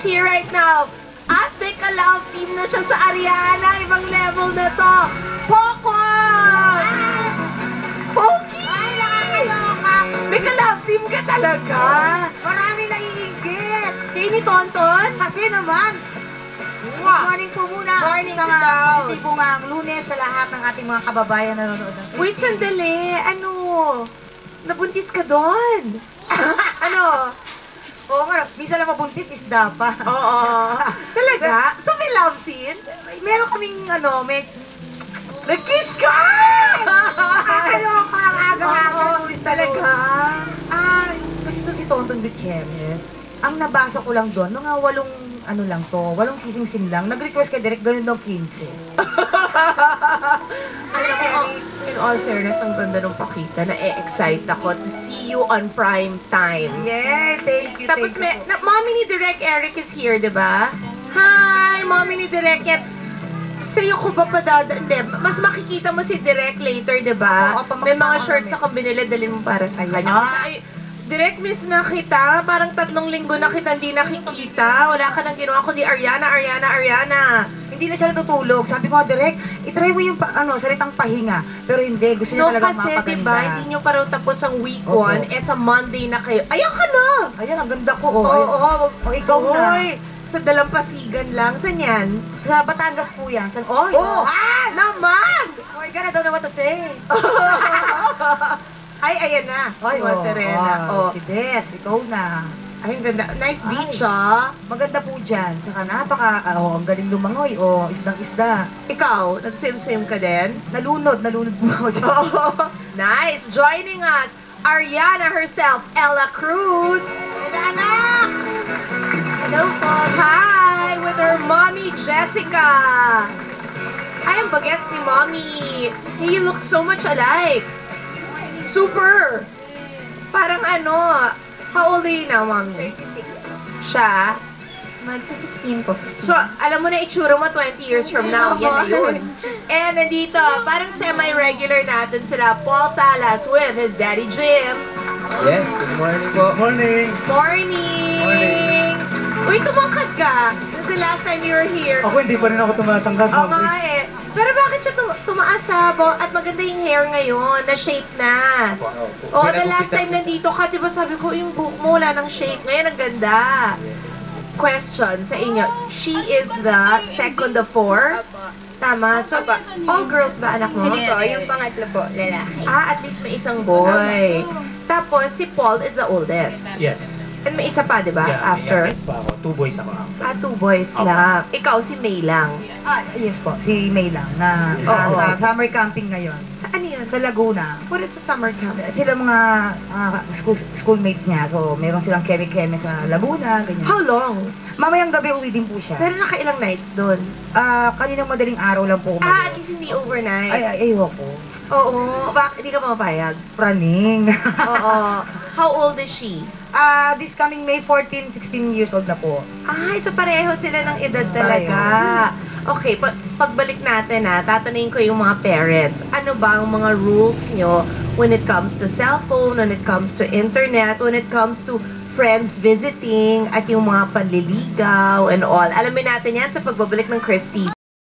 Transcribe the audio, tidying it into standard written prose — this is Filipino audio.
here right now. At may ka-love team na siya sa Ariana. Ibang level na to. Pokwan! Poki! Ay, nakakaloka. May ka-love team ka talaga. Marami naiinggit. Kay ni Tonton? Kasi naman, good morning po muna. Morning sa to daw. hindi po nga Lunes sa lahat ng ating mga kababayan na nanonood ng Wait, sandali. Ano? Nabuntis ka doon? Ano? Oo nga, minsan lang mabuntis, isda pa. Oo. Talaga? So may love scene? Meron kaming, may... Nag-kiss ka! Nakakaloka ang aga-aga. Oo, talaga. Kasi ito si Tonton Gutierrez, ang nabasa ko lang doon, mga 8 kissing scene lang. Nag-request kay Direk, gano'n daw 15. Alam mo, in all fairness, ang ganda nung pakita. Na-excite ako to see you on prime time. Yeah, thank you, Tapos thank you. mommy ni Direk Eric is here, di ba? Hi, mommy ni Direk yan. Sa'yo ko ba padada? Hindi, mas makikita mo si Direk later, di ba? Oo, pag May mga magkasama shirts kami. akong binili, dalhin mo para sa Ayan. kanya. Kasi, ay, Direk, miss na kita. Parang 3 linggo na kita hindi nakikita. Wala ka nang ginawa kundi Ariana. Hindi na siya natutulog. Sabi ko, Direk, itry mo yung salitang pahinga. Pero hindi, gusto niya No, talaga kasi, mapaganda. diba, hindi nyo pa raw tapos ang week Opo. 1, sa Monday na kayo. Ayan ka na! Ayan, ang ganda ko. Oo, ikaw na. Oy, sa dalampasigan lang. Saan yan? Sa Batangas po yan. Oy, Oh, naman! Oy, I don't know what to say. Ay, ayan na. Oy, Oh, Serena. Oh. Si Des, ikaw na. Ay, ang ganda. Nice Ay. beach, ah. Maganda po dyan. Tsaka ang galing lumangoy. Isdang-isda. Ikaw, nag-swim-swim ka din? Nalunod po ako dyan. Nice. Joining us, Ariana herself, Ella Cruz. Anak! Hello po. Hi, with her mommy, Jessica. Ay, ang bagets ni mommy. Hey, you look so much alike. Super. Parang how old are you now, mommy? Siya? Magsa-16 po. So, alam mo na itsura mo 20 years from now. Yan na yun. And nandito, parang semi-regular natin sila, Paul Salas with his daddy Jim. Yes, good morning po. Morning! Morning! Uy, tumangkad ka. Since the last time you were here. Ako hindi pa rin ako tumatangkad, Oo Ma'am nga Chris. eh. Pero bakit siya tumaas at maganda yung hair ngayon, na-shape na. Oo, the last time nandito ka, di ba sabi ko, yung buhok mo wala ng shape. Ngayon, ang ganda. Question sa inyo. She is the second of 4? Tama? So, all girls ba anak mo? Hindi po, yung pangatlo po, lalaki. At least may isang boy. Tapos, si Paul is the oldest. Yes. And may isa pa, di ba? Yeah, After? may youngest pa ako. 2 boys ako. 2 boys lang. Ikaw, si May lang. Yes po, si May lang na Oo. sa summer camping ngayon. Saan yun? Sa Laguna. What is a summer camp? Sila mga schoolmates niya. So, meron silang keme-keme sa Laguna, ganyan. How long? Mamayang gabi uwi din po siya. Pero nakailang nights doon? Kaninang madaling araw lang po At least hindi overnight. ayoko. Oo. Bakit hindi ka mapapayag? Praning. Oo. How old is she? This coming May 14, 16 years old na po. Ay, so pareho sila ng edad talaga. Okay, pagbalik natin tatanungin ko yung mga parents. Ano ba ang mga rules nyo when it comes to cellphone, when it comes to internet, when it comes to friends visiting, at yung mga panliligaw and all. Alamin natin yan sa pagbabalik ng Chris TV.